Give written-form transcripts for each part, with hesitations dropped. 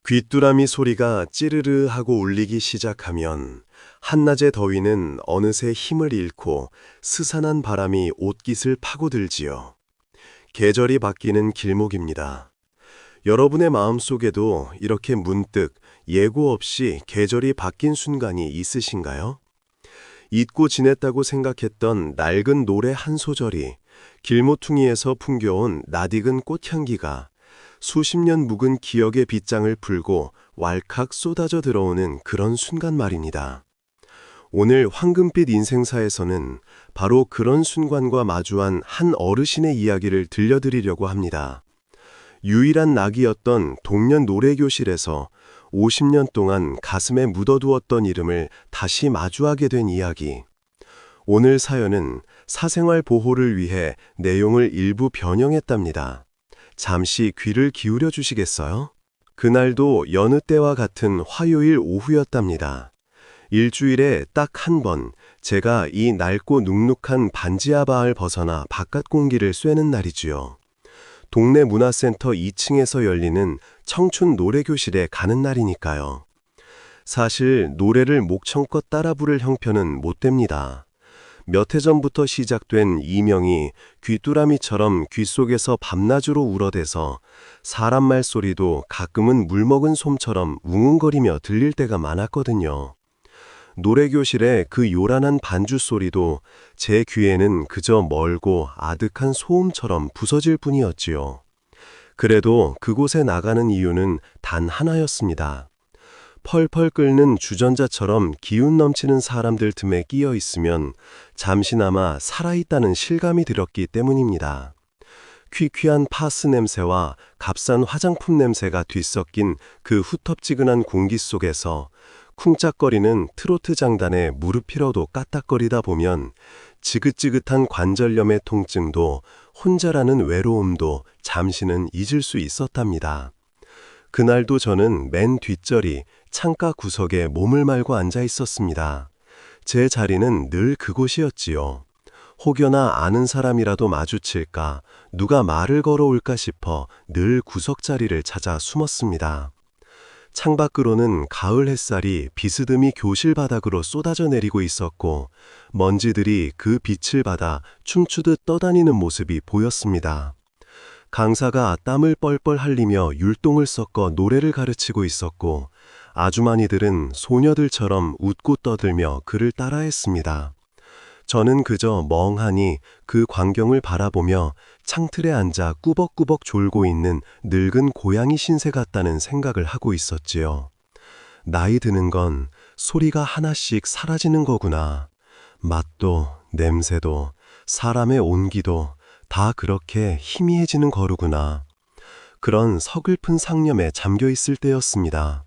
귀뚜라미 소리가 찌르르 하고 울리기 시작하면 한낮의 더위는 어느새 힘을 잃고 스산한 바람이 옷깃을 파고들지요. 계절이 바뀌는 길목입니다. 여러분의 마음속에도 이렇게 문득 예고 없이 계절이 바뀐 순간이 있으신가요? 잊고 지냈다고 생각했던 낡은 노래 한 소절이 길모퉁이에서 풍겨온 낯익은 꽃향기가 수십 년 묵은 기억의 빗장을 풀고 왈칵 쏟아져 들어오는 그런 순간 말입니다. 오늘 황금빛 인생사에서는 바로 그런 순간과 마주한 한 어르신의 이야기를 들려드리려고 합니다. 유일한 낙이었던 동년 노래교실에서 50년 동안 가슴에 묻어두었던 이름을 다시 마주하게 된 이야기. 오늘 사연은 사생활 보호를 위해 내용을 일부 변형했답니다. 잠시 귀를 기울여 주시겠어요? 그날도 여느 때와 같은 화요일 오후였답니다. 일주일에 딱 한 번 제가 이 낡고 눅눅한 반지하바을 벗어나 바깥 공기를 쐬는 날이지요. 동네 문화센터 2층에서 열리는 청춘 노래교실에 가는 날이니까요. 사실 노래를 목청껏 따라 부를 형편은 못 됩니다. 몇 해 전부터 시작된 이명이 귀뚜라미처럼 귓속에서 밤낮으로 울어대서 사람 말소리도 가끔은 물먹은 솜처럼 웅웅거리며 들릴 때가 많았거든요. 노래교실의 그 요란한 반주 소리도 제 귀에는 그저 멀고 아득한 소음처럼 부서질 뿐이었지요. 그래도 그곳에 나가는 이유는 단 하나였습니다. 펄펄 끓는 주전자처럼 기운 넘치는 사람들 틈에 끼어 있으면 잠시나마 살아있다는 실감이 들었기 때문입니다. 퀴퀴한 파스 냄새와 값싼 화장품 냄새가 뒤섞인 그 후텁지근한 공기 속에서 쿵짝거리는 트로트 장단에 무릎피러도 까딱거리다 보면 지긋지긋한 관절염의 통증도 혼자라는 외로움도 잠시는 잊을 수 있었답니다. 그날도 저는 맨 뒷자리 창가 구석에 몸을 말고 앉아 있었습니다. 제 자리는 늘 그곳이었지요. 혹여나 아는 사람이라도 마주칠까, 누가 말을 걸어올까 싶어 늘 구석자리를 찾아 숨었습니다. 창밖으로는 가을 햇살이 비스듬히 교실 바닥으로 쏟아져 내리고 있었고 먼지들이 그 빛을 받아 춤추듯 떠다니는 모습이 보였습니다. 강사가 땀을 뻘뻘 흘리며 율동을 섞어 노래를 가르치고 있었고 아주머니들은 소녀들처럼 웃고 떠들며 그를 따라했습니다. 저는 그저 멍하니 그 광경을 바라보며 창틀에 앉아 꾸벅꾸벅 졸고 있는 늙은 고양이 신세 같다는 생각을 하고 있었지요. 나이 드는 건 소리가 하나씩 사라지는 거구나. 맛도 냄새도 사람의 온기도 다 그렇게 희미해지는 거루구나. 그런 서글픈 상념에 잠겨 있을 때였습니다.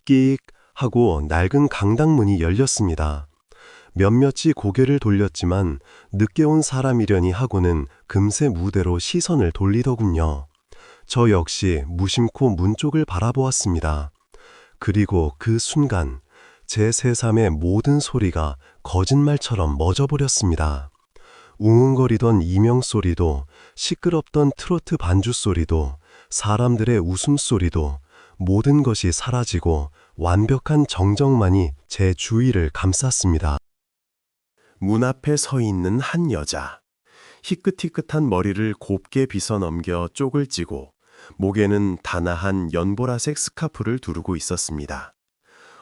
끽 하고 낡은 강당문이 열렸습니다. 몇몇이 고개를 돌렸지만 늦게 온 사람이려니 하고는 금세 무대로 시선을 돌리더군요. 저 역시 무심코 문 쪽을 바라보았습니다. 그리고 그 순간 제 새삼의 모든 소리가 거짓말처럼 멎어버렸습니다. 웅웅거리던 이명소리도 시끄럽던 트로트 반주소리도 사람들의 웃음소리도 모든 것이 사라지고 완벽한 정적만이 제 주위를 감쌌습니다. 문 앞에 서 있는 한 여자. 희끗희끗한 머리를 곱게 빗어 넘겨 쪽을 찌고 목에는 다나한 연보라색 스카프를 두르고 있었습니다.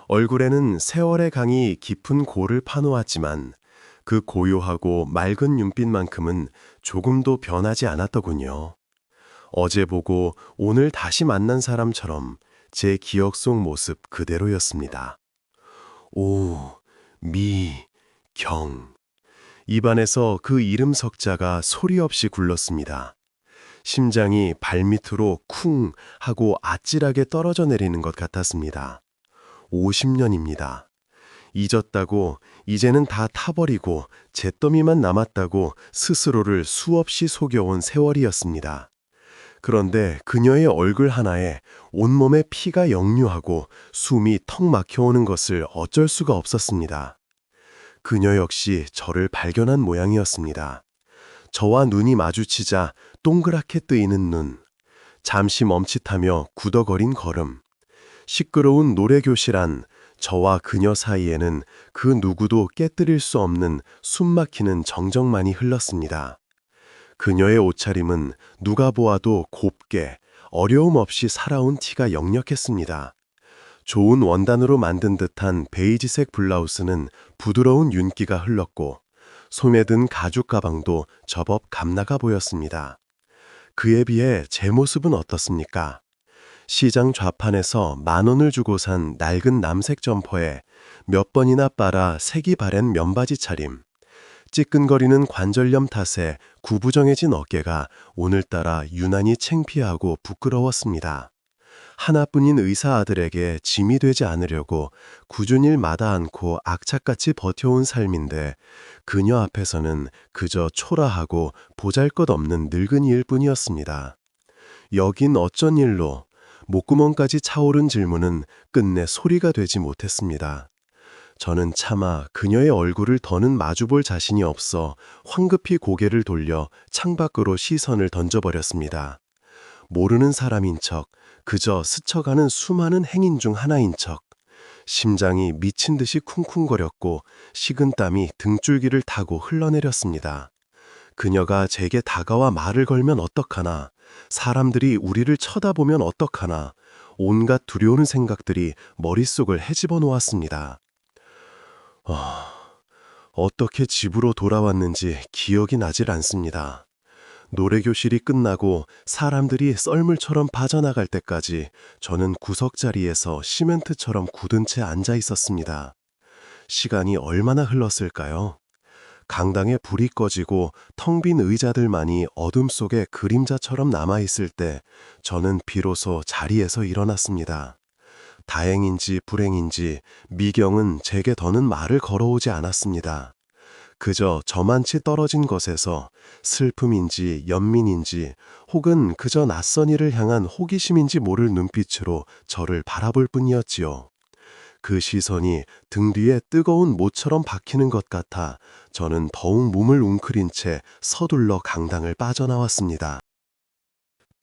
얼굴에는 세월의 강이 깊은 고를 파놓았지만 그 고요하고 맑은 윤빛만큼은 조금도 변하지 않았더군요. 어제 보고 오늘 다시 만난 사람처럼 제 기억 속 모습 그대로였습니다. 오, 미, 경. 입안에서 그 이름 석자가 소리 없이 굴렀습니다. 심장이 발밑으로 쿵 하고 아찔하게 떨어져 내리는 것 같았습니다. 50년입니다. 잊었다고 이제는 다 타버리고 잿더미만 남았다고 스스로를 수없이 속여온 세월이었습니다. 그런데 그녀의 얼굴 하나에 온몸에 피가 역류하고 숨이 턱 막혀오는 것을 어쩔 수가 없었습니다. 그녀 역시 저를 발견한 모양이었습니다. 저와 눈이 마주치자 동그랗게 뜨이는 눈, 잠시 멈칫하며 굳어거린 걸음, 시끄러운 노래교실 안, 저와 그녀 사이에는 그 누구도 깨뜨릴 수 없는 숨막히는 정적만이 흘렀습니다. 그녀의 옷차림은 누가 보아도 곱게 어려움 없이 살아온 티가 역력했습니다. 좋은 원단으로 만든 듯한 베이지색 블라우스는 부드러운 윤기가 흘렀고 손에 든 가죽 가방도 제법 감나가 보였습니다. 그에 비해 제 모습은 어떻습니까? 시장 좌판에서 10,000원을 주고 산 낡은 남색 점퍼에 몇 번이나 빨아 색이 바랜 면바지 차림, 찌끈거리는 관절염 탓에 구부정해진 어깨가 오늘따라 유난히 창피하고 부끄러웠습니다. 하나뿐인 의사 아들에게 짐이 되지 않으려고 굳은 일 마다 않고 악착같이 버텨온 삶인데 그녀 앞에서는 그저 초라하고 보잘것없는 늙은이일 뿐이었습니다. 여긴 어쩐 일로? 목구멍까지 차오른 질문은 끝내 소리가 되지 못했습니다. 저는 차마 그녀의 얼굴을 더는 마주볼 자신이 없어 황급히 고개를 돌려 창밖으로 시선을 던져버렸습니다. 모르는 사람인 척, 그저 스쳐가는 수많은 행인 중 하나인 척. 심장이 미친 듯이 쿵쿵거렸고 식은땀이 등줄기를 타고 흘러내렸습니다. 그녀가 제게 다가와 말을 걸면 어떡하나, 사람들이 우리를 쳐다보면 어떡하나, 온갖 두려운 생각들이 머릿속을 헤집어 놓았습니다. 어떻게 집으로 돌아왔는지 기억이 나질 않습니다. 노래교실이 끝나고 사람들이 썰물처럼 빠져나갈 때까지 저는 구석자리에서 시멘트처럼 굳은 채 앉아 있었습니다. 시간이 얼마나 흘렀을까요? 강당에 불이 꺼지고 텅 빈 의자들만이 어둠 속에 그림자처럼 남아있을 때 저는 비로소 자리에서 일어났습니다. 다행인지 불행인지 미경은 제게 더는 말을 걸어오지 않았습니다. 그저 저만치 떨어진 것에서 슬픔인지 연민인지 혹은 그저 낯선 이를 향한 호기심인지 모를 눈빛으로 저를 바라볼 뿐이었지요. 그 시선이 등 뒤에 뜨거운 못처럼 박히는 것 같아 저는 더욱 몸을 웅크린 채 서둘러 강당을 빠져나왔습니다.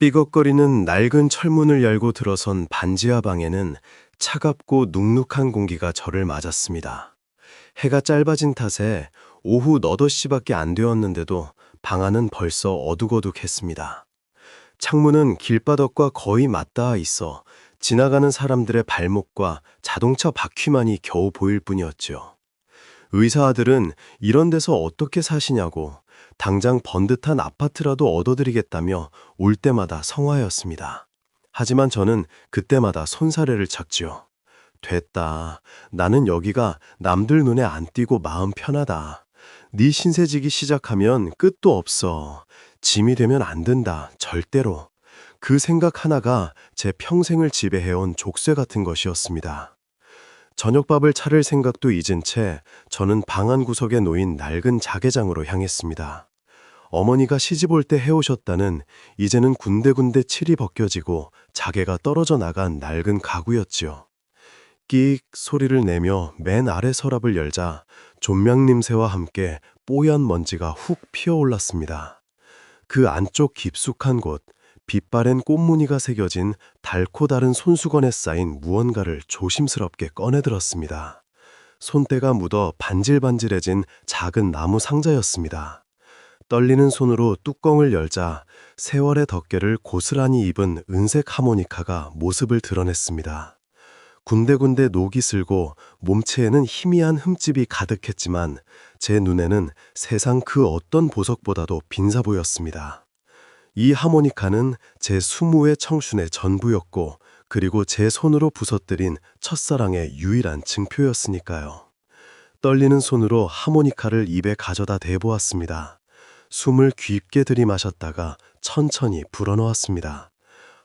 삐걱거리는 낡은 철문을 열고 들어선 반지하 방에는 차갑고 눅눅한 공기가 저를 맞았습니다. 해가 짧아진 탓에 오후 8시밖에 안 되었는데도 방 안은 벌써 어둑어둑했습니다. 창문은 길바닥과 거의 맞닿아 있어 지나가는 사람들의 발목과 자동차 바퀴만이 겨우 보일 뿐이었죠. 의사 아들은 이런 데서 어떻게 사시냐고 당장 번듯한 아파트라도 얻어드리겠다며 올 때마다 성화였습니다. 하지만 저는 그때마다 손사래를 쳤지요. 됐다. 나는 여기가 남들 눈에 안 띄고 마음 편하다. 네 신세지기 시작하면 끝도 없어. 짐이 되면 안 된다. 절대로. 그 생각 하나가 제 평생을 지배해온 족쇄 같은 것이었습니다. 저녁밥을 차릴 생각도 잊은 채 저는 방 한 구석에 놓인 낡은 자개장으로 향했습니다. 어머니가 시집 올 때 해오셨다는 이제는 군데군데 칠이 벗겨지고 자개가 떨어져 나간 낡은 가구였지요. 끽 소리를 내며 맨 아래 서랍을 열자 존명님새와 함께 뽀얀 먼지가 훅 피어올랐습니다. 그 안쪽 깊숙한 곳, 빛바랜 꽃무늬가 새겨진 달코 다른 손수건에 쌓인 무언가를 조심스럽게 꺼내들었습니다. 손때가 묻어 반질반질해진 작은 나무 상자였습니다. 떨리는 손으로 뚜껑을 열자 세월의 덮개를 고스란히 입은 은색 하모니카가 모습을 드러냈습니다. 군데군데 녹이 슬고 몸체에는 희미한 흠집이 가득했지만 제 눈에는 세상 그 어떤 보석보다도 빈사 보였습니다. 이 하모니카는 제 20의 청춘의 전부였고 그리고 제 손으로 부서뜨린 첫사랑의 유일한 증표였으니까요. 떨리는 손으로 하모니카를 입에 가져다 대보았습니다. 숨을 깊게 들이마셨다가 천천히 불어넣었습니다.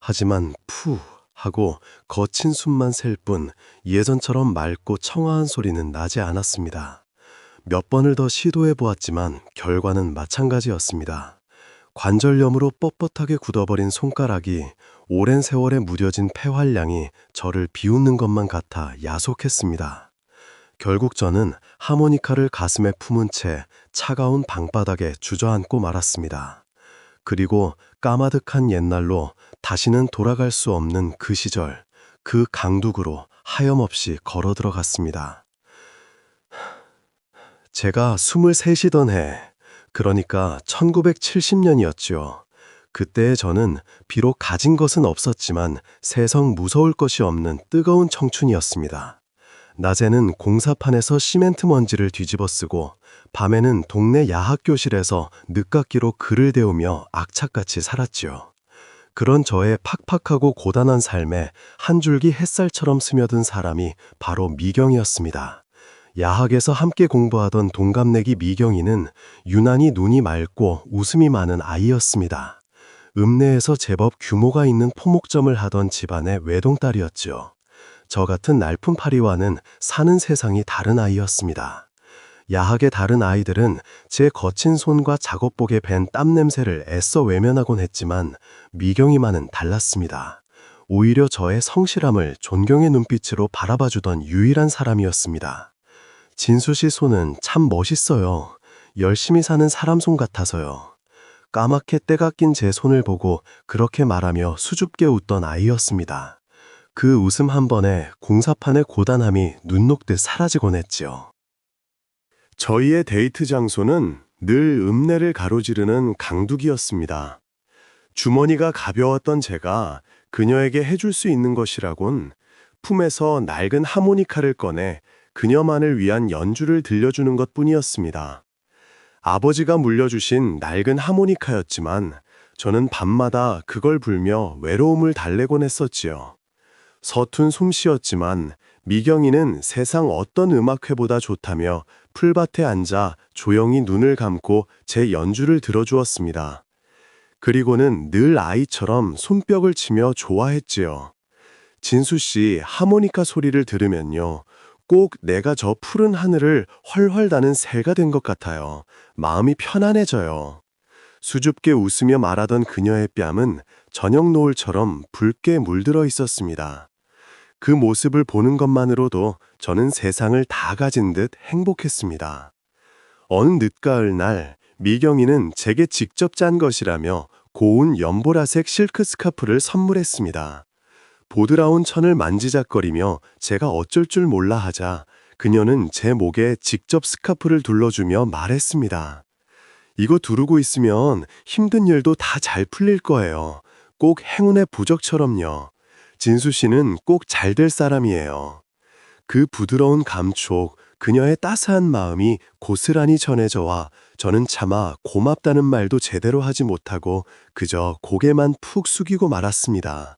하지만 푸 하고 거친 숨만 셀 뿐 예전처럼 맑고 청아한 소리는 나지 않았습니다. 몇 번을 더 시도해 보았지만 결과는 마찬가지였습니다. 관절염으로 뻣뻣하게 굳어버린 손가락이 오랜 세월에 무뎌진 폐활량이 저를 비웃는 것만 같아 야속했습니다. 결국 저는 하모니카를 가슴에 품은 채 차가운 방바닥에 주저앉고 말았습니다. 그리고 까마득한 옛날로 다시는 돌아갈 수 없는 그 시절, 그 강둑으로 하염없이 걸어 들어갔습니다. 제가 23이던 해, 그러니까 1970년이었죠. 그때의 저는 비록 가진 것은 없었지만 세상 무서울 것이 없는 뜨거운 청춘이었습니다. 낮에는 공사판에서 시멘트 먼지를 뒤집어 쓰고 밤에는 동네 야학교실에서 늦깎이로 글을 데우며 악착같이 살았지요. 그런 저의 팍팍하고 고단한 삶에 한 줄기 햇살처럼 스며든 사람이 바로 미경이었습니다. 야학에서 함께 공부하던 동갑내기 미경이는 유난히 눈이 맑고 웃음이 많은 아이였습니다. 읍내에서 제법 규모가 있는 포목점을 하던 집안의 외동딸이었죠. 저 같은 날품파리와는 사는 세상이 다른 아이였습니다. 야학의 다른 아이들은 제 거친 손과 작업복에 밴 땀 냄새를 애써 외면하곤 했지만 미경이만은 달랐습니다. 오히려 저의 성실함을 존경의 눈빛으로 바라봐주던 유일한 사람이었습니다. 진수 씨 손은 참 멋있어요. 열심히 사는 사람 손 같아서요. 까맣게 때가 낀 제 손을 보고 그렇게 말하며 수줍게 웃던 아이였습니다. 그 웃음 한 번에 공사판의 고단함이 눈 녹듯 사라지곤 했지요. 저희의 데이트 장소는 늘 읍내를 가로지르는 강둑이었습니다. 주머니가 가벼웠던 제가 그녀에게 해줄 수 있는 것이라곤 품에서 낡은 하모니카를 꺼내 그녀만을 위한 연주를 들려주는 것뿐이었습니다. 아버지가 물려주신 낡은 하모니카였지만 저는 밤마다 그걸 불며 외로움을 달래곤 했었지요. 서툰 솜씨였지만 미경이는 세상 어떤 음악회보다 좋다며 풀밭에 앉아 조용히 눈을 감고 제 연주를 들어주었습니다. 그리고는 늘 아이처럼 손뼉을 치며 좋아했지요. 진수 씨 하모니카 소리를 들으면요. 꼭 내가 저 푸른 하늘을 훨훨 다는 새가 된 것 같아요. 마음이 편안해져요. 수줍게 웃으며 말하던 그녀의 뺨은 저녁 노을처럼 붉게 물들어 있었습니다. 그 모습을 보는 것만으로도 저는 세상을 다 가진 듯 행복했습니다. 어느 늦가을 날 미경이는 제게 직접 짠 것이라며 고운 연보라색 실크 스카프를 선물했습니다. 보드라운 천을 만지작거리며 제가 어쩔 줄 몰라 하자 그녀는 제 목에 직접 스카프를 둘러주며 말했습니다. 이거 두르고 있으면 힘든 일도 다 잘 풀릴 거예요. 꼭 행운의 부적처럼요. 진수 씨는 꼭 잘 될 사람이에요. 그 부드러운 감촉, 그녀의 따스한 마음이 고스란히 전해져와 저는 차마 고맙다는 말도 제대로 하지 못하고 그저 고개만 푹 숙이고 말았습니다.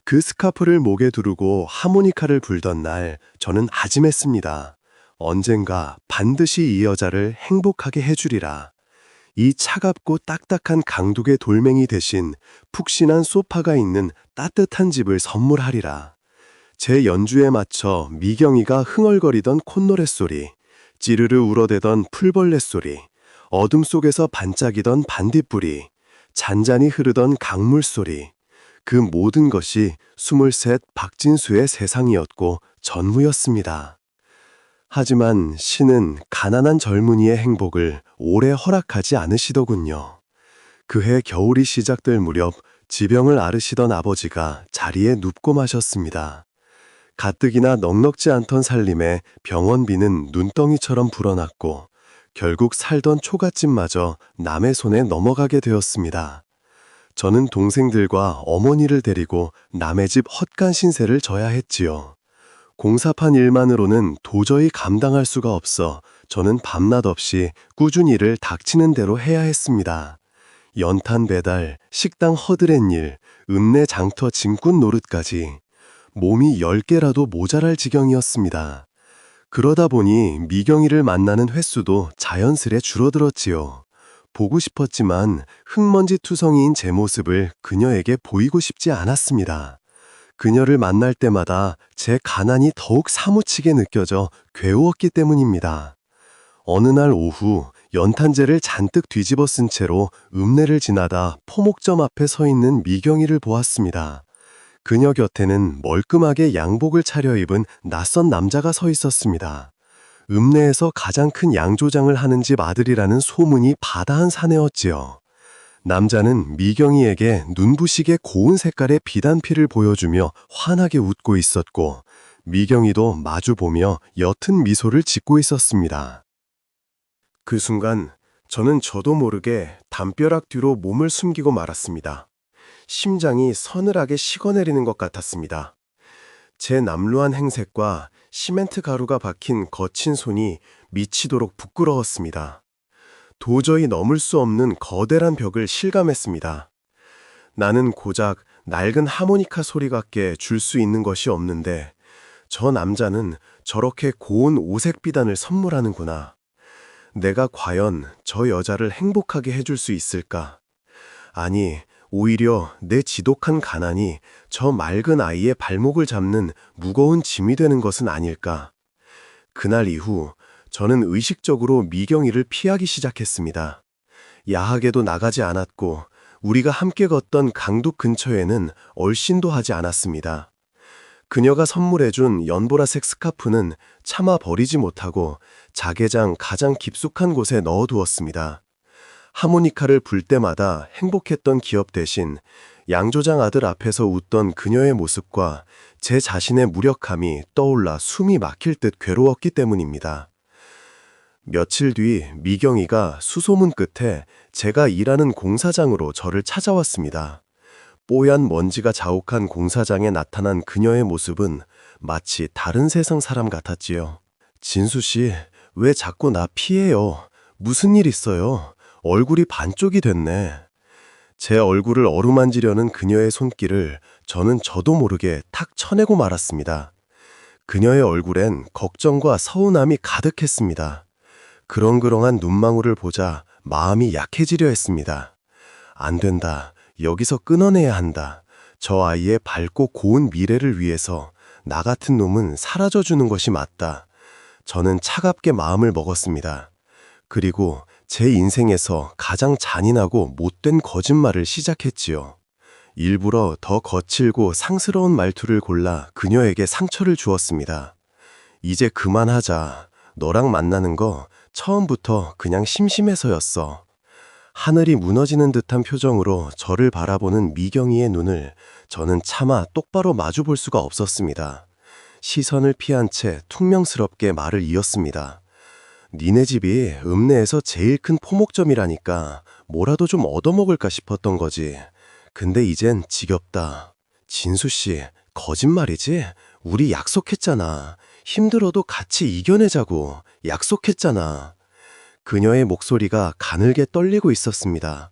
그 스카프를 목에 두르고 하모니카를 불던 날 저는 다짐했습니다. 언젠가 반드시 이 여자를 행복하게 해주리라. 이 차갑고 딱딱한 강둑의 돌멩이 대신 푹신한 소파가 있는 따뜻한 집을 선물하리라. 제 연주에 맞춰 미경이가 흥얼거리던 콧노랫 소리, 찌르르 울어대던 풀벌레 소리, 어둠 속에서 반짝이던 반딧불이, 잔잔히 흐르던 강물 소리, 그 모든 것이 23 박진수의 세상이었고 전무였습니다. 하지만 신은 가난한 젊은이의 행복을 오래 허락하지 않으시더군요. 그해 겨울이 시작될 무렵 지병을 앓으시던 아버지가 자리에 눕고 마셨습니다. 가뜩이나 넉넉지 않던 살림에 병원비는 눈덩이처럼 불어났고 결국 살던 초가집마저 남의 손에 넘어가게 되었습니다. 저는 동생들과 어머니를 데리고 남의 집 헛간 신세를 져야 했지요. 공사판 일만으로는 도저히 감당할 수가 없어 저는 밤낮 없이 꾸준히 일을 닥치는 대로 해야 했습니다. 연탄 배달, 식당 허드렛 일, 읍내 장터 짐꾼 노릇까지 몸이 10개라도 모자랄 지경이었습니다. 그러다 보니 미경이를 만나는 횟수도 자연스레 줄어들었지요. 보고 싶었지만 흙먼지 투성이인 제 모습을 그녀에게 보이고 싶지 않았습니다. 그녀를 만날 때마다 제 가난이 더욱 사무치게 느껴져 괴로웠기 때문입니다. 어느 날 오후 연탄재를 잔뜩 뒤집어 쓴 채로 읍내를 지나다 포목점 앞에 서 있는 미경이를 보았습니다. 그녀 곁에는 멀끔하게 양복을 차려입은 낯선 남자가 서 있었습니다. 읍내에서 가장 큰 양조장을 하는 집 아들이라는 소문이 바다한 사내였지요. 남자는 미경이에게 눈부시게 고운 색깔의 비단피를 보여주며 환하게 웃고 있었고, 미경이도 마주보며 옅은 미소를 짓고 있었습니다. 그 순간 저도 모르게 담벼락 뒤로 몸을 숨기고 말았습니다. 심장이 서늘하게 식어내리는 것 같았습니다. 제 남루한 행색과 시멘트 가루가 박힌 거친 손이 미치도록 부끄러웠습니다. 도저히 넘을 수 없는 거대한 벽을 실감했습니다. 나는 고작 낡은 하모니카 소리밖에 줄 수 있는 것이 없는데 저 남자는 저렇게 고운 오색 비단을 선물하는구나. 내가 과연 저 여자를 행복하게 해줄 수 있을까? 아니, 오히려 내 지독한 가난이 저 맑은 아이의 발목을 잡는 무거운 짐이 되는 것은 아닐까? 그날 이후 저는 의식적으로 미경이를 피하기 시작했습니다. 야학에도 나가지 않았고 우리가 함께 걷던 강둑 근처에는 얼씬도 하지 않았습니다. 그녀가 선물해준 연보라색 스카프는 차마 버리지 못하고 자개장 가장 깊숙한 곳에 넣어두었습니다. 하모니카를 불 때마다 행복했던 기업 대신 양조장 아들 앞에서 웃던 그녀의 모습과 제 자신의 무력함이 떠올라 숨이 막힐 듯 괴로웠기 때문입니다. 며칠 뒤 미경이가 수소문 끝에 제가 일하는 공사장으로 저를 찾아왔습니다. 뽀얀 먼지가 자욱한 공사장에 나타난 그녀의 모습은 마치 다른 세상 사람 같았지요. 진수 씨, 왜 자꾸 나 피해요? 무슨 일 있어요? 얼굴이 반쪽이 됐네. 제 얼굴을 어루만지려는 그녀의 손길을 저도 모르게 탁 쳐내고 말았습니다. 그녀의 얼굴엔 걱정과 서운함이 가득했습니다. 그렁그렁한 눈망울을 보자 마음이 약해지려 했습니다. 안 된다. 여기서 끊어내야 한다. 저 아이의 밝고 고운 미래를 위해서 나 같은 놈은 사라져주는 것이 맞다. 저는 차갑게 마음을 먹었습니다. 그리고 제 인생에서 가장 잔인하고 못된 거짓말을 시작했지요. 일부러 더 거칠고 상스러운 말투를 골라 그녀에게 상처를 주었습니다. 이제 그만하자. 너랑 만나는 거 처음부터 그냥 심심해서였어. 하늘이 무너지는 듯한 표정으로 저를 바라보는 미경이의 눈을 저는 차마 똑바로 마주 볼 수가 없었습니다. 시선을 피한 채 퉁명스럽게 말을 이었습니다. 니네 집이 읍내에서 제일 큰 포목점이라니까 뭐라도 좀 얻어먹을까 싶었던 거지. 근데 이젠 지겹다. 진수씨, 거짓말이지? 우리 약속했잖아. 힘들어도 같이 이겨내자고 약속했잖아. 그녀의 목소리가 가늘게 떨리고 있었습니다.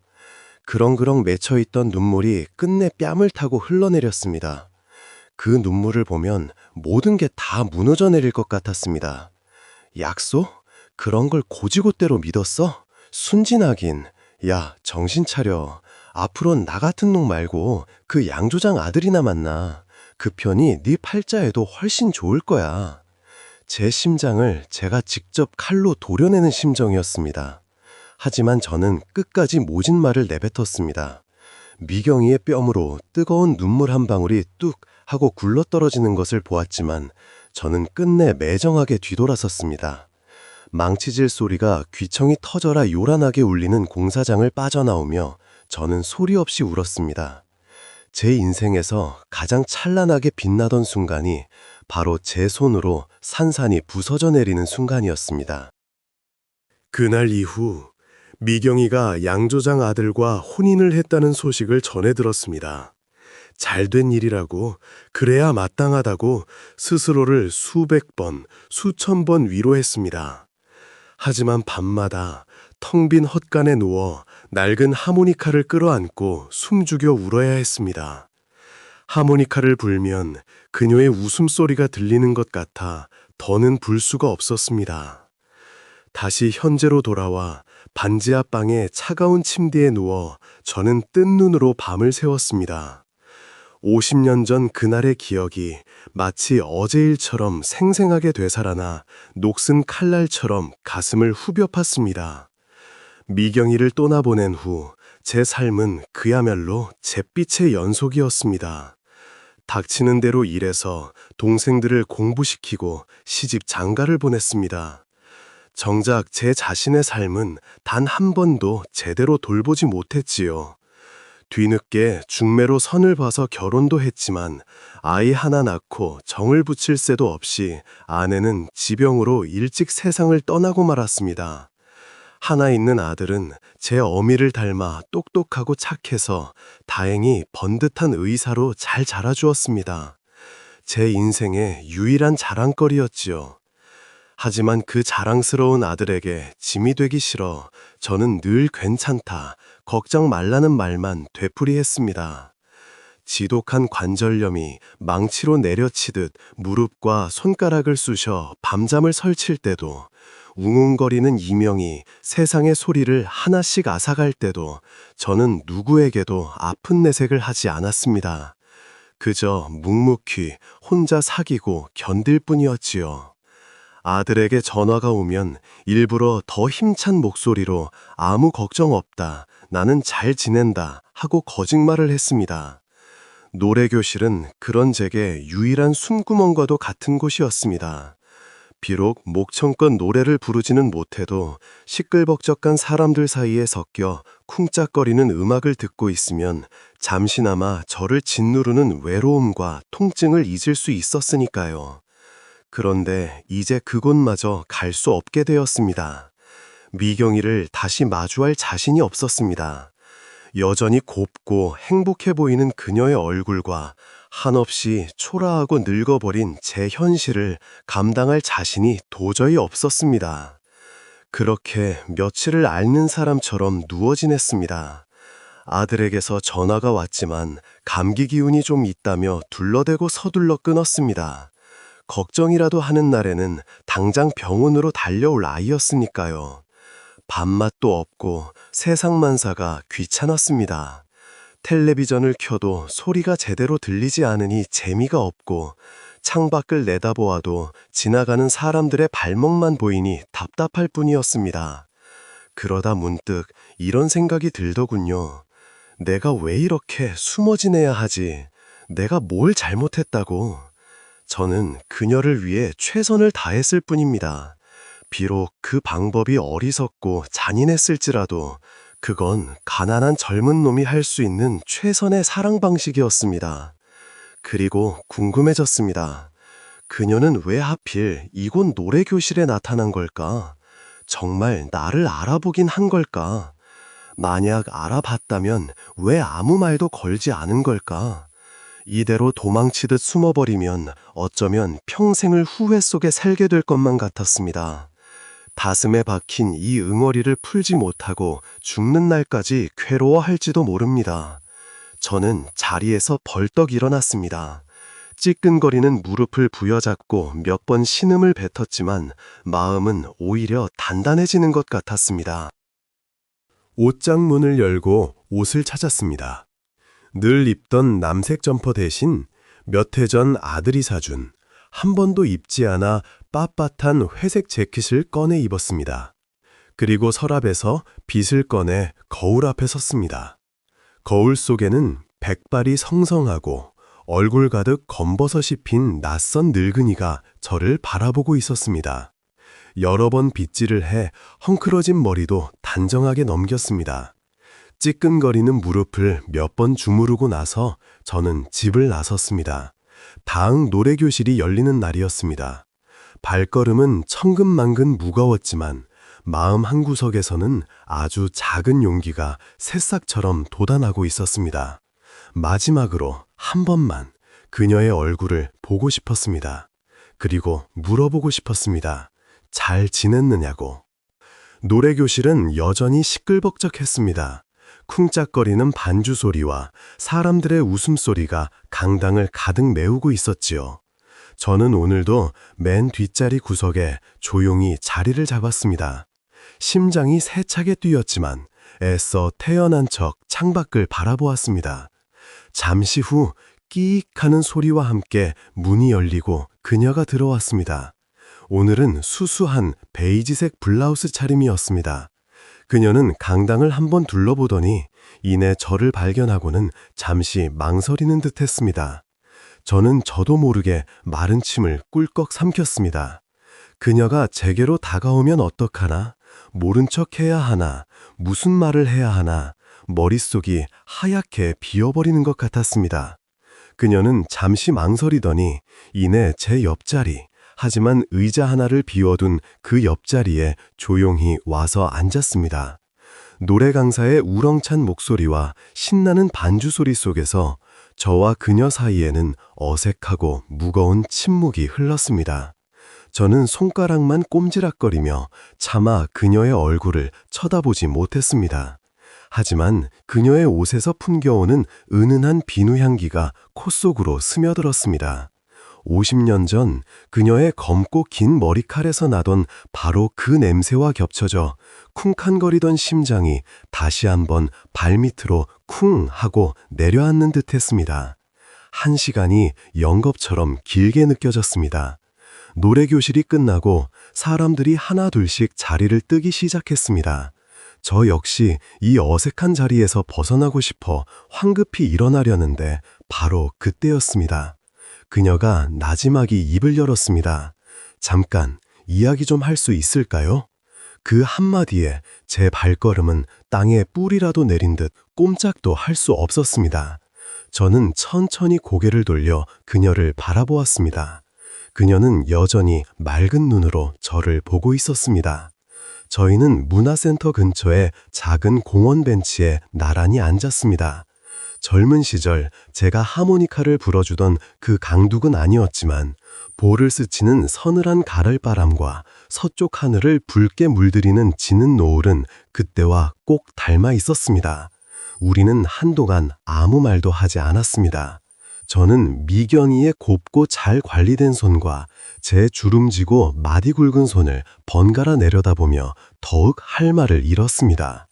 그렁그렁 맺혀있던 눈물이 끝내 뺨을 타고 흘러내렸습니다. 그 눈물을 보면 모든 게 다 무너져 내릴 것 같았습니다. 약속? 그런 걸 고지고대로 믿었어? 순진하긴. 야, 정신 차려. 앞으론 나 같은 놈 말고 그 양조장 아들이나 만나. 그 편이 네 팔자에도 훨씬 좋을 거야. 제 심장을 제가 직접 칼로 도려내는 심정이었습니다. 하지만 저는 끝까지 모진 말을 내뱉었습니다. 미경이의 뺨으로 뜨거운 눈물 한 방울이 뚝 하고 굴러떨어지는 것을 보았지만 저는 끝내 매정하게 뒤돌아섰습니다. 망치질 소리가 귀청이 터져라 요란하게 울리는 공사장을 빠져나오며 저는 소리 없이 울었습니다. 제 인생에서 가장 찬란하게 빛나던 순간이 바로 제 손으로 산산이 부서져 내리는 순간이었습니다. 그날 이후 미경이가 양조장 아들과 혼인을 했다는 소식을 전해 들었습니다. 잘된 일이라고, 그래야 마땅하다고 스스로를 수백 번, 수천 번 위로했습니다. 하지만 밤마다 텅 빈 헛간에 누워 낡은 하모니카를 끌어안고 숨죽여 울어야 했습니다. 하모니카를 불면 그녀의 웃음소리가 들리는 것 같아 더는 불 수가 없었습니다. 다시 현재로 돌아와 반지 앞 방의 차가운 침대에 누워 저는 뜬 눈으로 밤을 새웠습니다. 50년 전 그날의 기억이 마치 어제 일처럼 생생하게 되살아나 녹슨 칼날처럼 가슴을 후벼 팠습니다. 미경이를 떠나보낸 후 제 삶은 그야말로 잿빛의 연속이었습니다. 닥치는 대로 일해서 동생들을 공부시키고 시집 장가를 보냈습니다. 정작 제 자신의 삶은 단 한 번도 제대로 돌보지 못했지요. 뒤늦게 중매로 선을 봐서 결혼도 했지만 아이 하나 낳고 정을 붙일 새도 없이 아내는 지병으로 일찍 세상을 떠나고 말았습니다. 하나 있는 아들은 제 어미를 닮아 똑똑하고 착해서 다행히 번듯한 의사로 잘 자라주었습니다. 제 인생의 유일한 자랑거리였지요. 하지만 그 자랑스러운 아들에게 짐이 되기 싫어 저는 늘 괜찮다, 걱정 말라는 말만 되풀이했습니다. 지독한 관절염이 망치로 내려치듯 무릎과 손가락을 쑤셔 밤잠을 설칠 때도, 웅웅거리는 이명이 세상의 소리를 하나씩 앗아갈 때도 저는 누구에게도 아픈 내색을 하지 않았습니다. 그저 묵묵히 혼자 사귀고 견딜 뿐이었지요. 아들에게 전화가 오면 일부러 더 힘찬 목소리로 아무 걱정 없다, 나는 잘 지낸다 하고 거짓말을 했습니다. 노래교실은 그런 제게 유일한 숨구멍과도 같은 곳이었습니다. 비록 목청껏 노래를 부르지는 못해도 시끌벅적한 사람들 사이에 섞여 쿵짝거리는 음악을 듣고 있으면 잠시나마 저를 짓누르는 외로움과 통증을 잊을 수 있었으니까요. 그런데 이제 그곳마저 갈 수 없게 되었습니다. 미경이를 다시 마주할 자신이 없었습니다. 여전히 곱고 행복해 보이는 그녀의 얼굴과 한없이 초라하고 늙어버린 제 현실을 감당할 자신이 도저히 없었습니다. 그렇게 며칠을 앓는 사람처럼 누워 지냈습니다. 아들에게서 전화가 왔지만 감기 기운이 좀 있다며 둘러대고 서둘러 끊었습니다. 걱정이라도 하는 날에는 당장 병원으로 달려올 아이였으니까요. 밥맛도 없고 세상만사가 귀찮았습니다. 텔레비전을 켜도 소리가 제대로 들리지 않으니 재미가 없고, 창밖을 내다보아도 지나가는 사람들의 발목만 보이니 답답할 뿐이었습니다. 그러다 문득 이런 생각이 들더군요. 내가 왜 이렇게 숨어 지내야 하지? 내가 뭘 잘못했다고? 저는 그녀를 위해 최선을 다했을 뿐입니다. 비록 그 방법이 어리석고 잔인했을지라도 그건 가난한 젊은 놈이 할 수 있는 최선의 사랑 방식이었습니다. 그리고 궁금해졌습니다. 그녀는 왜 하필 이곳 노래교실에 나타난 걸까? 정말 나를 알아보긴 한 걸까? 만약 알아봤다면 왜 아무 말도 걸지 않은 걸까? 이대로 도망치듯 숨어버리면 어쩌면 평생을 후회 속에 살게 될 것만 같았습니다. 가슴에 박힌 이 응어리를 풀지 못하고 죽는 날까지 괴로워할지도 모릅니다. 저는 자리에서 벌떡 일어났습니다. 찌끈거리는 무릎을 부여잡고 몇 번 신음을 뱉었지만 마음은 오히려 단단해지는 것 같았습니다. 옷장 문을 열고 옷을 찾았습니다. 늘 입던 남색 점퍼 대신 몇 해 전 아들이 사준 한 번도 입지 않아 빳빳한 회색 재킷을 꺼내 입었습니다. 그리고 서랍에서 빗을 꺼내 거울 앞에 섰습니다. 거울 속에는 백발이 성성하고 얼굴 가득 검버섯이 핀 낯선 늙은이가 저를 바라보고 있었습니다. 여러 번 빗질을 해 헝클어진 머리도 단정하게 넘겼습니다. 찌끈거리는 무릎을 몇 번 주무르고 나서 저는 집을 나섰습니다. 다응 노래교실이 열리는 날이었습니다. 발걸음은 천근만근 무거웠지만 마음 한구석에서는 아주 작은 용기가 새싹처럼 돋아나고 있었습니다. 마지막으로 한 번만 그녀의 얼굴을 보고 싶었습니다. 그리고 물어보고 싶었습니다. 잘 지냈느냐고. 노래교실은 여전히 시끌벅적했습니다. 쿵짝거리는 반주 소리와 사람들의 웃음소리가 강당을 가득 메우고 있었지요. 저는 오늘도 맨 뒷자리 구석에 조용히 자리를 잡았습니다. 심장이 세차게 뛰었지만 애써 태연한 척 창밖을 바라보았습니다. 잠시 후 끼익 하는 소리와 함께 문이 열리고 그녀가 들어왔습니다. 오늘은 수수한 베이지색 블라우스 차림이었습니다. 그녀는 강당을 한번 둘러보더니 이내 저를 발견하고는 잠시 망설이는 듯 했습니다. 저는 저도 모르게 마른 침을 꿀꺽 삼켰습니다. 그녀가 제게로 다가오면 어떡하나? 모른 척 해야 하나? 무슨 말을 해야 하나? 머릿속이 하얗게 비어버리는 것 같았습니다. 그녀는 잠시 망설이더니 이내 제 옆자리, 하지만 의자 하나를 비워둔 그 옆자리에 조용히 와서 앉았습니다. 노래 강사의 우렁찬 목소리와 신나는 반주 소리 속에서 저와 그녀 사이에는 어색하고 무거운 침묵이 흘렀습니다. 저는 손가락만 꼼지락거리며 차마 그녀의 얼굴을 쳐다보지 못했습니다. 하지만 그녀의 옷에서 풍겨오는 은은한 비누 향기가 코 속으로 스며들었습니다. 50년 전 그녀의 검고 긴 머리칼에서 나던 바로 그 냄새와 겹쳐져 쿵칸거리던 심장이 다시 한번 발밑으로 쿵 하고 내려앉는 듯 했습니다. 한 시간이 영겁처럼 길게 느껴졌습니다. 노래교실이 끝나고 사람들이 하나둘씩 자리를 뜨기 시작했습니다. 저 역시 이 어색한 자리에서 벗어나고 싶어 황급히 일어나려는데 바로 그때였습니다. 그녀가 나지막이 입을 열었습니다. 잠깐 이야기 좀 할 수 있을까요? 그 한마디에 제 발걸음은 땅에 뿔이라도 내린 듯 꼼짝도 할 수 없었습니다. 저는 천천히 고개를 돌려 그녀를 바라보았습니다. 그녀는 여전히 맑은 눈으로 저를 보고 있었습니다. 저희는 문화센터 근처의 작은 공원 벤치에 나란히 앉았습니다. 젊은 시절 제가 하모니카를 불어주던 그 강둑은 아니었지만 볼을 스치는 서늘한 가을바람과 서쪽 하늘을 붉게 물들이는 지는 노을은 그때와 꼭 닮아 있었습니다. 우리는 한동안 아무 말도 하지 않았습니다. 저는 미경이의 곱고 잘 관리된 손과 제 주름지고 마디 굵은 손을 번갈아 내려다보며 더욱 할 말을 잃었습니다.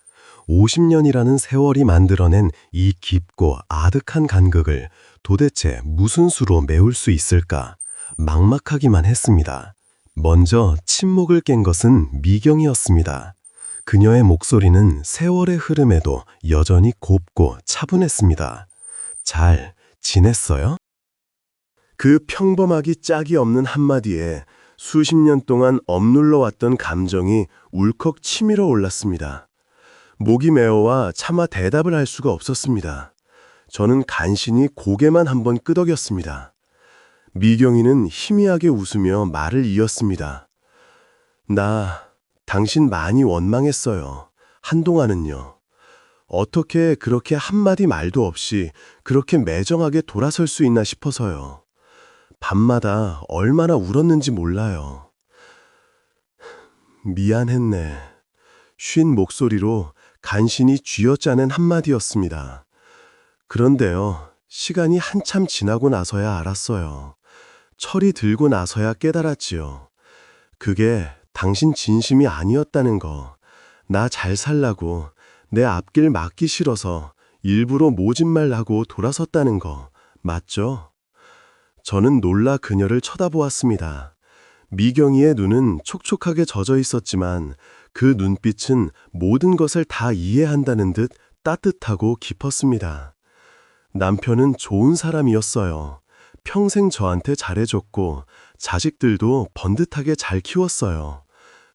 50년이라는 세월이 만들어낸 이 깊고 아득한 간극을 도대체 무슨 수로 메울 수 있을까? 막막하기만 했습니다. 먼저 침묵을 깬 것은 미경이었습니다. 그녀의 목소리는 세월의 흐름에도 여전히 곱고 차분했습니다. 잘 지냈어요? 그 평범하기 짝이 없는 한마디에 수십 년 동안 억눌러 왔던 감정이 울컥 치밀어 올랐습니다. 목이 메어와 차마 대답을 할 수가 없었습니다. 저는 간신히 고개만 한번 끄덕였습니다. 미경이는 희미하게 웃으며 말을 이었습니다. 당신 많이 원망했어요. 한동안은요. 어떻게 그렇게 한마디 말도 없이 그렇게 매정하게 돌아설 수 있나 싶어서요. 밤마다 얼마나 울었는지 몰라요. 미안했네. 쉰 목소리로 간신히 쥐어짜낸 한마디였습니다. 그런데요, 시간이 한참 지나고 나서야 알았어요. 철이 들고 나서야 깨달았지요. 그게 당신 진심이 아니었다는 거. 나 잘 살라고 내 앞길 막기 싫어서 일부러 모진말 하고 돌아섰다는 거 맞죠? 저는 놀라 그녀를 쳐다보았습니다. 미경이의 눈은 촉촉하게 젖어 있었지만 그 눈빛은 모든 것을 다 이해한다는 듯 따뜻하고 깊었습니다. 남편은 좋은 사람이었어요. 평생 저한테 잘해줬고 자식들도 번듯하게 잘 키웠어요.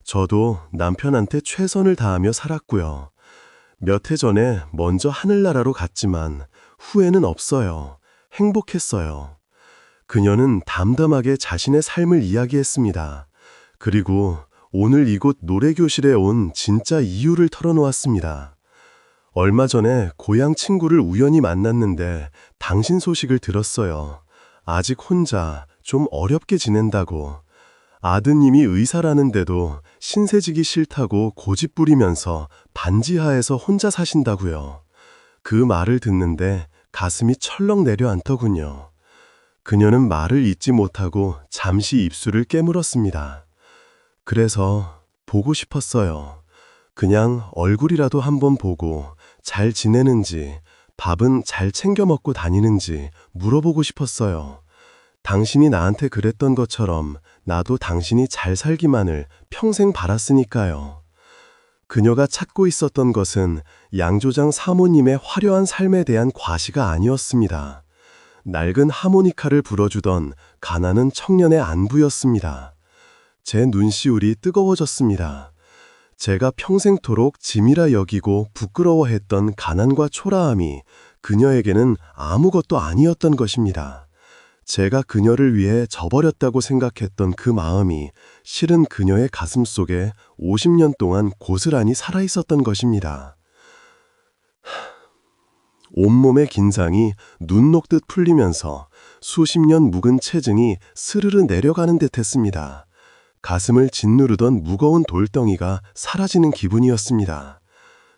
저도 남편한테 최선을 다하며 살았고요. 몇 해 전에 먼저 하늘나라로 갔지만 후회는 없어요. 행복했어요. 그녀는 담담하게 자신의 삶을 이야기했습니다. 그리고 오늘 이곳 노래교실에 온 진짜 이유를 털어놓았습니다. 얼마 전에 고향 친구를 우연히 만났는데 당신 소식을 들었어요. 아직 혼자 좀 어렵게 지낸다고. 아드님이 의사라는데도 신세지기 싫다고 고집 부리면서 반지하에서 혼자 사신다고요. 그 말을 듣는데 가슴이 철렁 내려앉더군요. 그녀는 말을 잇지 못하고 잠시 입술을 깨물었습니다. 그래서 보고 싶었어요. 그냥 얼굴이라도 한번 보고 잘 지내는지, 밥은 잘 챙겨 먹고 다니는지 물어보고 싶었어요. 당신이 나한테 그랬던 것처럼 나도 당신이 잘 살기만을 평생 바랐으니까요. 그녀가 찾고 있었던 것은 양조장 사모님의 화려한 삶에 대한 과시가 아니었습니다. 낡은 하모니카를 불어주던 가난한 청년의 안부였습니다. 제 눈시울이 뜨거워졌습니다. 제가 평생토록 짐이라 여기고 부끄러워했던 가난과 초라함이 그녀에게는 아무것도 아니었던 것입니다. 제가 그녀를 위해 져버렸다고 생각했던 그 마음이 실은 그녀의 가슴 속에 50년 동안 고스란히 살아있었던 것입니다. 온몸의 긴장이 눈 녹듯 풀리면서 수십 년 묵은 체증이 스르르 내려가는 듯 했습니다. 가슴을 짓누르던 무거운 돌덩이가 사라지는 기분이었습니다.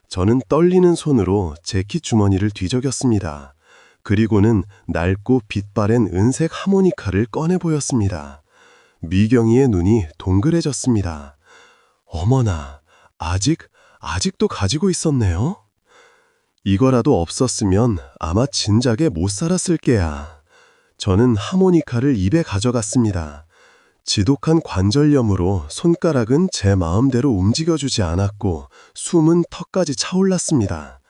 저는 떨리는 손으로 재킷 주머니를 뒤적였습니다. 그리고는 낡고 빛바랜 은색 하모니카를 꺼내 보였습니다. 미경이의 눈이 동그래졌습니다. 어머나, 아직도 가지고 있었네요? 이거라도 없었으면 아마 진작에 못 살았을 게야. 저는 하모니카를 입에 가져갔습니다. 지독한 관절염으로 손가락은 제 마음대로 움직여주지 않았고 숨은 턱까지 차올랐습니다.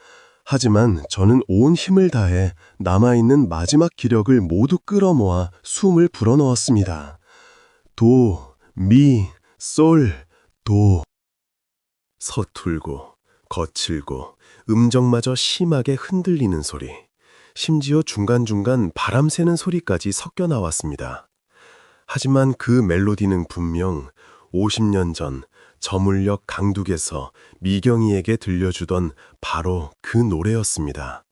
하지만 저는 온 힘을 다해 남아있는 마지막 기력을 모두 끌어모아 숨을 불어넣었습니다. 도, 미, 솔, 도. 서툴고 거칠고 음정마저 심하게 흔들리는 소리, 심지어 중간중간 바람 새는 소리까지 섞여 나왔습니다. 하지만 그 멜로디는 분명 50년 전 저물역 강둑에서 미경이에게 들려주던 바로 그 노래였습니다.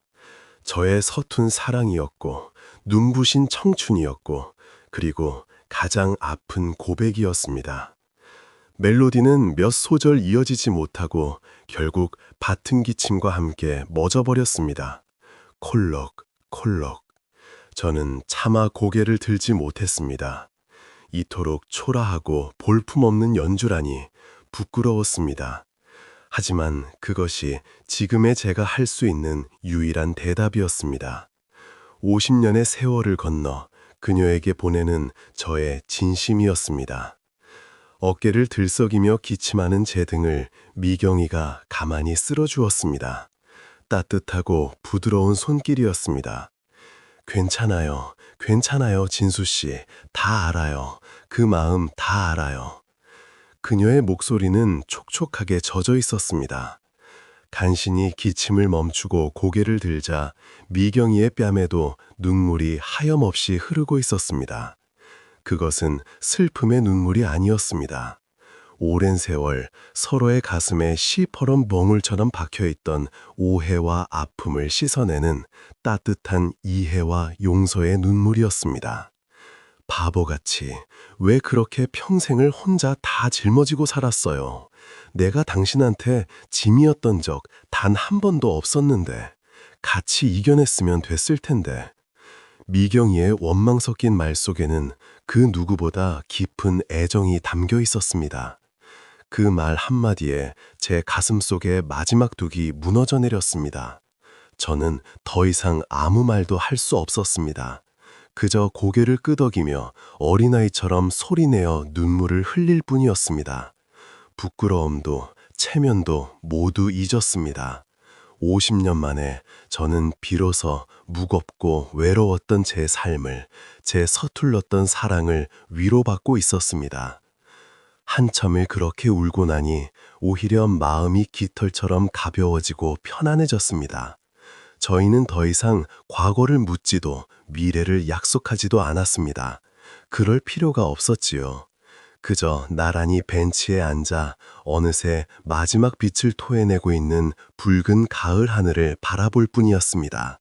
저의 서툰 사랑이었고 눈부신 청춘이었고 그리고 가장 아픈 고백이었습니다. 멜로디는 몇 소절 이어지지 못하고 결국 바튼 기침과 함께 멎어버렸습니다. 콜록, 콜록. 저는 차마 고개를 들지 못했습니다. 이토록 초라하고 볼품없는 연주라니 부끄러웠습니다. 하지만 그것이 지금의 제가 할 수 있는 유일한 대답이었습니다. 50년의 세월을 건너 그녀에게 보내는 저의 진심이었습니다. 어깨를 들썩이며 기침하는 제 등을 미경이가 가만히 쓸어주었습니다. 따뜻하고 부드러운 손길이었습니다. 괜찮아요, 괜찮아요, 진수씨. 다 알아요. 그 마음 다 알아요. 그녀의 목소리는 촉촉하게 젖어 있었습니다. 간신히 기침을 멈추고 고개를 들자 미경이의 뺨에도 눈물이 하염없이 흐르고 있었습니다. 그것은 슬픔의 눈물이 아니었습니다. 오랜 세월 서로의 가슴에 시퍼런 멍울처럼 박혀있던 오해와 아픔을 씻어내는 따뜻한 이해와 용서의 눈물이었습니다. 바보같이 왜 그렇게 평생을 혼자 다 짊어지고 살았어요. 내가 당신한테 짐이었던 적 단 한 번도 없었는데 같이 이겨냈으면 됐을 텐데. 미경이의 원망 섞인 말 속에는 그 누구보다 깊은 애정이 담겨 있었습니다. 그 말 한마디에 제 가슴 속에 마지막 둑이 무너져 내렸습니다. 저는 더 이상 아무 말도 할 수 없었습니다. 그저 고개를 끄덕이며 어린아이처럼 소리내어 눈물을 흘릴 뿐이었습니다. 부끄러움도 체면도 모두 잊었습니다. 50년 만에 저는 비로소 무겁고 외로웠던 제 삶을, 제 서툴렀던 사랑을 위로받고 있었습니다. 한참을 그렇게 울고 나니 오히려 마음이 깃털처럼 가벼워지고 편안해졌습니다. 저희는 더 이상 과거를 묻지도 미래를 약속하지도 않았습니다. 그럴 필요가 없었지요. 그저 나란히 벤치에 앉아 어느새 마지막 빛을 토해내고 있는 붉은 가을 하늘을 바라볼 뿐이었습니다.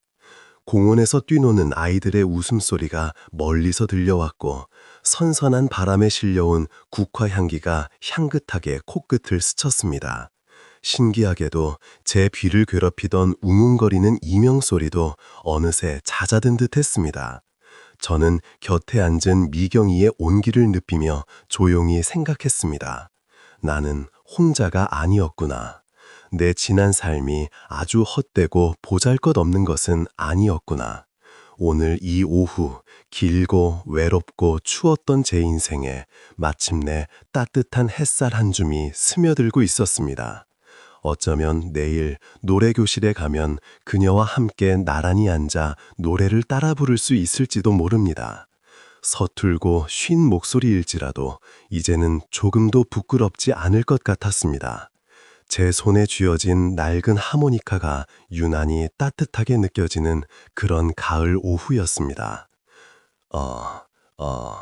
공원에서 뛰노는 아이들의 웃음소리가 멀리서 들려왔고 선선한 바람에 실려온 국화 향기가 향긋하게 코끝을 스쳤습니다. 신기하게도 제 귀를 괴롭히던 웅웅거리는 이명소리도 어느새 잦아든 듯 했습니다. 저는 곁에 앉은 미경이의 온기를 느끼며 조용히 생각했습니다. 나는 혼자가 아니었구나. 내 지난 삶이 아주 헛되고 보잘것없는 것은 아니었구나. 오늘 이 오후 길고 외롭고 추웠던 제 인생에 마침내 따뜻한 햇살 한 줌이 스며들고 있었습니다. 어쩌면 내일 노래교실에 가면 그녀와 함께 나란히 앉아 노래를 따라 부를 수 있을지도 모릅니다. 서툴고 쉰 목소리일지라도 이제는 조금도 부끄럽지 않을 것 같았습니다. 제 손에 쥐어진 낡은 하모니카가 유난히 따뜻하게 느껴지는 그런 가을 오후였습니다. 어, 어.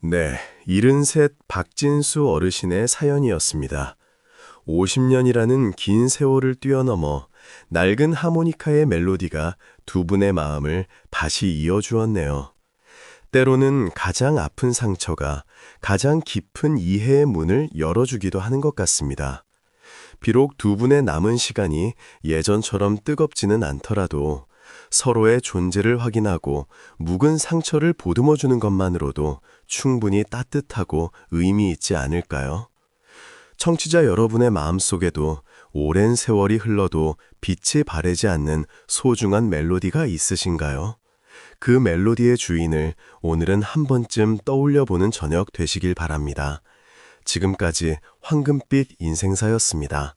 네, 73 박진수 어르신의 사연이었습니다. 50년이라는 긴 세월을 뛰어넘어 낡은 하모니카의 멜로디가 두 분의 마음을 다시 이어주었네요. 때로는 가장 아픈 상처가 가장 깊은 이해의 문을 열어주기도 하는 것 같습니다. 비록 두 분의 남은 시간이 예전처럼 뜨겁지는 않더라도 서로의 존재를 확인하고 묵은 상처를 보듬어주는 것만으로도 충분히 따뜻하고 의미 있지 않을까요? 청취자 여러분의 마음속에도 오랜 세월이 흘러도 빛이 바래지 않는 소중한 멜로디가 있으신가요? 그 멜로디의 주인을 오늘은 한 번쯤 떠올려보는 저녁 되시길 바랍니다. 지금까지 황금빛 인생사였습니다.